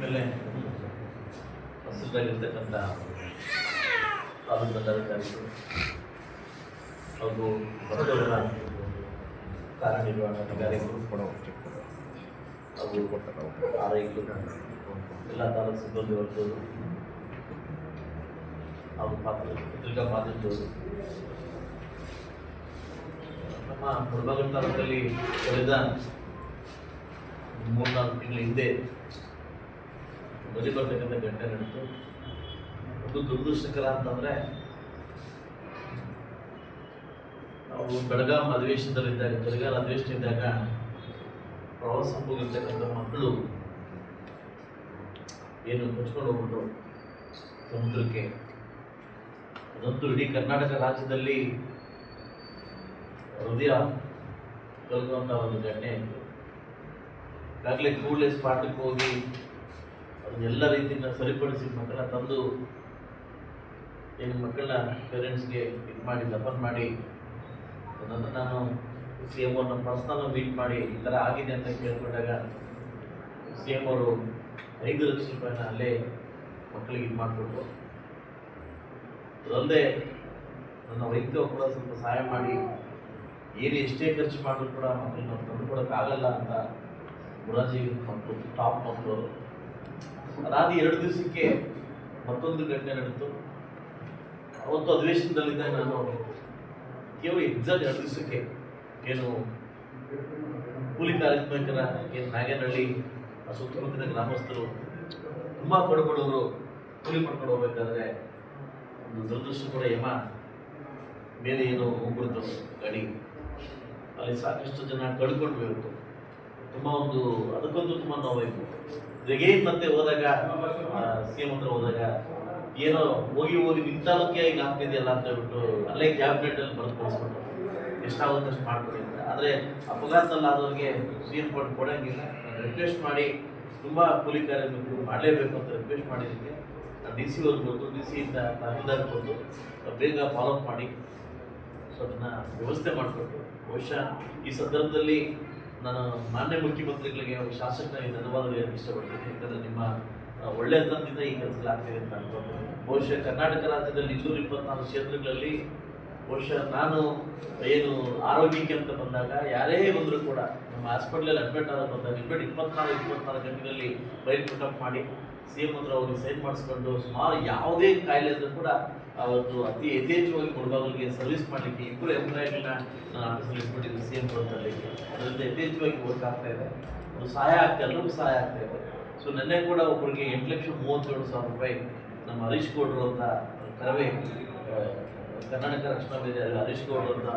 ಮೇಲೆ ಹಸಿರಾಗಿರ್ತಕ್ಕಂಥ ತಾಲೂಕು ದಂಡಾಧಿಕಾರಿಗಳು ಹಾಗೂ ಬಡವರ ಕಾರ್ಯನಿರ್ವಹಣಾಧಿಕಾರಿಗಳು ಹಾಗೂ ಆರೈಕೆ ಎಲ್ಲ ತಾಲೂಕು ಸಿಬ್ಬಂದಿ ವರ್ಗದವರು ಹಾಗೂ ಪತ್ರಿಕಾ ಮಾಧ್ಯಮದವರು ನಮ್ಮ ಮುಳಬಾಗಿಲು ತಾಲೂಕಲ್ಲಿ ಕಳೆದ 3-4 ತಿಂಗಳ ಹಿಂದೆ ಬಲಿ ಬರ್ತಕ್ಕಂಥ ಘಟನೆ ನಡೆಯಿತು. ಒಂದು ದುರದೃಷ್ಟಕರ ಅಂತಂದರೆ ನಾವು ಬೆಳಗಾಂ ಅಧಿವೇಶನದಲ್ಲಿದ್ದಾಗ ಚಳಿಗಾಲ ಅಧಿವೇಶನ ಇದ್ದಾಗ ಪ್ರವಾಸ ಹೋಗಿರ್ತಕ್ಕಂಥ ಮಕ್ಕಳು ಏನು ಕೊಚ್ಕೊಂಡು ಹೋಗ್ಬಿಟ್ಟು ಸಮುದ್ರಕ್ಕೆ, ಅದಂತೂ ಇಡೀ ಕರ್ನಾಟಕ ರಾಜ್ಯದಲ್ಲಿ ಹೃದಯ ಕಲ್ಕುವಂಥ ಒಂದು ಘಟನೆ ಇತ್ತು. ಈಗಾಗಲೇ ಕೂಡಲೇ ಸ್ಪಾಟಕ್ಕೆ ಹೋಗಿ ಅದನ್ನೆಲ್ಲ ರೀತಿಯಿಂದ ಸರಿಪಡಿಸಿ ಮಕ್ಕಳನ್ನ ತಂದು ಏನು ಮಕ್ಕಳನ್ನ ಪೇರೆಂಟ್ಸ್ಗೆ ಇದು ಮಾಡಿ ದಫನ್ ಮಾಡಿ ಅದನ್ನು ನಾನು ಸಿ ಎಮ್ ಅವ್ರನ್ನ ಪರ್ಸ್ನಲ್ ಮೀಟ್ ಮಾಡಿ ಈ ಥರ ಆಗಿದೆ ಅಂತ ಕೇಳ್ಕೊಂಡಾಗ ಸಿ ಎಮ್ ಅವರು 5 ಲಕ್ಷ ರೂಪಾಯಿನ ಅಲ್ಲೇ ಮಕ್ಕಳಿಗೆ ಇದು ಮಾಡಿಕೊಟ್ರು. ಅದಲ್ಲದೆ ನನ್ನ ವೈದ್ಯ ಕೂಡ ಸ್ವಲ್ಪ ಸಹಾಯ ಮಾಡಿ ಏನು ಎಷ್ಟೇ ಖರ್ಚು ಮಾಡಿದ್ರು ಕೂಡ ಮಕ್ಕಳನ್ನ ತಂದು ಕೊಡೋಕ್ಕಾಗಲ್ಲ ಅಂತ ಮುರಾಜಿ ಮಕ್ಕಳು ಟಾಪ್ ಮಕ್ಕಳು. ಅದಾದ 2 ದಿವಸಕ್ಕೆ ಮತ್ತೊಂದು ಘಟನೆ ನಡೆಯಿತು. ಅವತ್ತು ಅಧಿವೇಶನದಲ್ಲಿದ್ದಾಗ ನಾನು ಕೇವಲ ಎಕ್ಸಾಕ್ಟ್ 2 ದಿವಸಕ್ಕೆ ಏನು ಕೂಲಿ ಕಾರ್ಮಿಕರ ಏನು ನಾಗೇನಹಳ್ಳಿ ಸುತ್ತಮುತ್ತಲಿನ ಗ್ರಾಮಸ್ಥರು ತುಂಬ ಬಡಬಡವರು ಕೂಲಿ ಮಾಡ್ಕೊಂಡು ಹೋಗ್ಬೇಕಾದ್ರೆ ಒಂದು ದುರದೃಷ್ಟ ಕೂಡ ಮೇಲೆ ಏನು ಹೋಗ್ಬಿಡ್ತು ಗಾಡಿ, ಅಲ್ಲಿ ಸಾಕಷ್ಟು ಜನ ಕಳ್ಕೊಂಡ್ವಿ ಇವತ್ತು. ತುಂಬ ಒಂದು ಅದಕ್ಕೊಂದು ತುಂಬ ನೋವಾಯಿತು. ಜಗೇನ್ ಮತ್ತೆ ಹೋದಾಗ ಸಿ ಎಂ ಹತ್ರ ಹೋದಾಗ ಏನೋ ಹೋಗಿ ನಿಂತಾಲಕ್ಕೆ ಈಗ ಆಗ್ತಿದೆಯಲ್ಲ ಅಂತ ಹೇಳ್ಬಿಟ್ಟು ಅಲ್ಲೇ ಕ್ಯಾಬಿನೆಟಲ್ಲಿ ಬರೆದು ಕಳಿಸ್ಬಿಟ್ಟು ಎಷ್ಟಾಗುತ್ತೆ ಅಷ್ಟು ಮಾಡ್ಕೊಡಿ ಅಂತ. ಆದರೆ ಅಪಘಾತದಲ್ಲಾದವ್ರಿಗೆ ಸಿ ಎಂ ಫಂಡ್ ಕೊಡೋಂಗಿಲ್ಲ. ರಿಕ್ವೆಸ್ಟ್ ಮಾಡಿ ತುಂಬ ಕೂಲಿ ಕಾರ್ಮಿಕರು ಮಾಡಲೇಬೇಕು ಅಂತ ರಿಕ್ವೆಸ್ಟ್ ಮಾಡಿದ್ದಕ್ಕೆ ಡಿ ಸಿ ಅವ್ರಿಗೆ ಬಂದು ಡಿ ಸಿಯಿಂದ ತಹಸೀಲ್ದಾರ್ ಬಂದು ಬೇಗ ಫಾಲೋಅಪ್ ಮಾಡಿ ಸೊ ಅದನ್ನು ವ್ಯವಸ್ಥೆ ಮಾಡಿಕೊಟ್ಟು ಬಹುಶಃ ಈ ಸಂದರ್ಭದಲ್ಲಿ ನಾನು ಮಾನ್ಯ ಮುಖ್ಯಮಂತ್ರಿಗಳಿಗೆ ಶಾಸಕನಾಗಿ ಧನ್ಯವಾದ ಹೇಳಕ್ಕೆ ಇಷ್ಟಪಡ್ತೀನಿ. ಯಾಕಂದರೆ ನಿಮ್ಮ ಒಳ್ಳೆತನದಿಂದ ಈ ಕೆಲಸ ಆಗ್ತಿದೆ ಅಂತ ಅನ್ಕೊಂಡು ಬಹುಶಃ ಕರ್ನಾಟಕ ರಾಜ್ಯದಲ್ಲಿ 224 ಕ್ಷೇತ್ರಗಳಲ್ಲಿ ಬಹುಶಃ ನಾನು ಏನು ಆರೋಗ್ಯಕ್ಕೆ ಅಂತ ಬಂದಾಗ ಯಾರೇ ಬಂದರೂ ಕೂಡ ನಮ್ಮ ಹಾಸ್ಪಿಟ್ಲಲ್ಲಿ ಅಡ್ಮಿಟ್ ಆದ ಬಂದಾಗ 24 ಗಂಟೆಗಳಲ್ಲಿ ಫೈಲ್ ಪುಟಪ್ ಮಾಡಿ ಸಿ ಎಂ ಹತ್ರ ಅವ್ರಿಗೆ ಸೈನ್ ಮಾಡಿಸ್ಕೊಂಡು ಸುಮಾರು ಯಾವುದೇ ಕಾಯಿಲೆ ಅಂದರೂ ಕೂಡ ಅವತ್ತು ಅತಿ ಯಥೇಚ್ಛವಾಗಿ ಮುಳಬಾಗಿಲಿಗೆ ಸರ್ವಿಸ್ ಮಾಡಲಿಕ್ಕೆ 2 ಎಂಪ್ಲಾಯಿಗಳನ್ನ ನಾನು ಆಫೀಸಲ್ಲಿ ಇಟ್ಬಿಟ್ಟಿದ್ದೆ ಸಿ ಎಂ ಬರೋದಲ್ಲಿಗೆ. ಅದರಿಂದ ಯಥೇಚ್ಛವಾಗಿ ವರ್ಕ್ ಆಗ್ತಾ ಇದೆ. ಒಂದು ಸಹಾಯ ಆಗ್ತಾ ಎಲ್ಲರಿಗೂ ಸಹಾಯ ಆಗ್ತಾ ಇದೆ. ಸೊ ನೆನ್ನೆ ಕೂಡ ಒಬ್ಬರಿಗೆ 8,37,000 ರೂಪಾಯಿ ನಮ್ಮ ಹರೀಶ್ ಗೌಡ್ರು ಅಂತ ಕರವೇ ಕರ್ನಾಟಕ ರಕ್ಷಣಾ ವೇದಿಕೆ ಹರೀಶ್ ಗೌಡ್ರು ಅಂತ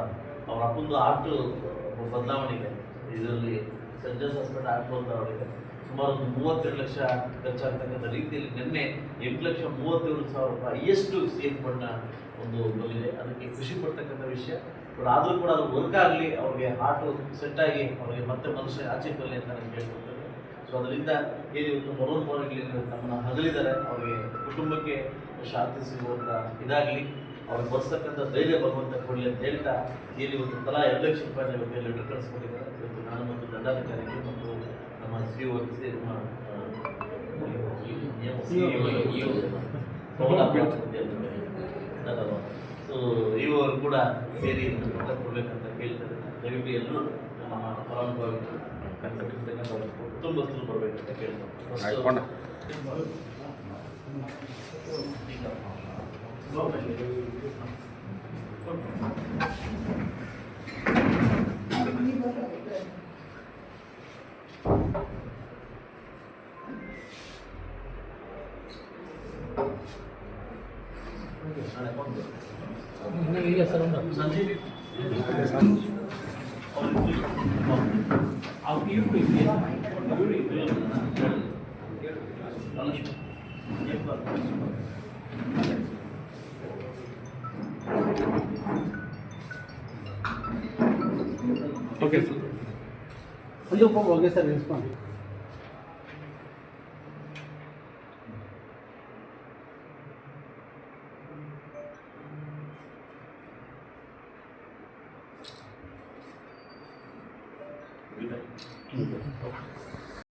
ಅವ್ರ ಅಪ್ಪಂದು ಆರ್ಟು ಬದಲಾವಣೆ ಇದೆ. ಇದರಲ್ಲಿ ಸೆಂಟ್ ಜೋಸೆಫ್ ಹಾಸ್ಪಿಟಲ್ ಆರ್ಟು ಅಂತ ಅವರಿಗೆ ಸುಮಾರು ಒಂದು 32 ಲಕ್ಷ ಖರ್ಚಾಗ್ತಕ್ಕಂಥ ರೀತಿಯಲ್ಲಿ ನಿನ್ನೆ 8,37,000 ರೂಪಾಯಿ ಎಷ್ಟು ಸಿ ಎಂ ಫಂಡ್ನ ಒಂದು ಬಂದಿದೆ. ಅದಕ್ಕೆ ಖುಷಿ ಪಡ್ತಕ್ಕಂಥ ವಿಷಯ. ಬಟ್ ಆದರೂ ಕೂಡ ಅದು ವರ್ಕ್ ಆಗಲಿ, ಅವ್ರಿಗೆ ಹಾರ್ಟು ಸೆಟ್ಟಾಗಿ ಅವ್ರಿಗೆ ಮತ್ತೆ ಮನುಷ್ಯ ಆಚೆ ಬರಲಿ ಅಂತ ನಾನು ಕೇಳ್ಕೊಳ್ತೇನೆ. ಸೊ ಅದರಿಂದ ಏನು ಇವತ್ತು ಮರೋನ್ಮೋರಗಳಲ್ಲಿ ನಮ್ಮನ್ನು ಹಗಲಿದ್ದಾರೆ, ಅವರಿಗೆ ಕುಟುಂಬಕ್ಕೆ ಶಾಂತಿ ಸಿಗುವಂಥ ಇದಾಗಲಿ, ಅವ್ರಿಗೆ ಬರ್ಸ್ತಕ್ಕಂಥ ಧೈರ್ಯ ಬರುವಂಥ ಕೊಡಲಿ ಅಂತ ಹೇಳ್ತಾ ಏನು ಇವತ್ತು ತಲಾ 2 ಲಕ್ಷ ರೂಪಾಯಿನ ಇವತ್ತು ಲೆಟರ್ ಕಳಿಸ್ಕೊಂಡಿದ್ದಾರೆ. ಇವತ್ತು ನಾನು ಮತ್ತು ದಂಡಾಧಿಕಾರಿಗೆ ಮತ್ತು ನಮ್ಮ ಸೊ ಇವರು ಕೂಡ ಸೇರಿ ಕೊಡಬೇಕಂತ ಕೇಳ್ತಾರೆ. ದಯವಿಟ್ಟು ಎಲ್ಲರೂ ನಮ್ಮ ಫಲಾನುಭವಿಗಳು ಕುಟುಂಬಸ್ಥರು ಬರಬೇಕಂತ ಕೇಳ್ತಾರೆ. ಸಂಜೀವ್ ಓಕೆ ಸರ್, ಒಂದು okay sir, response Good night.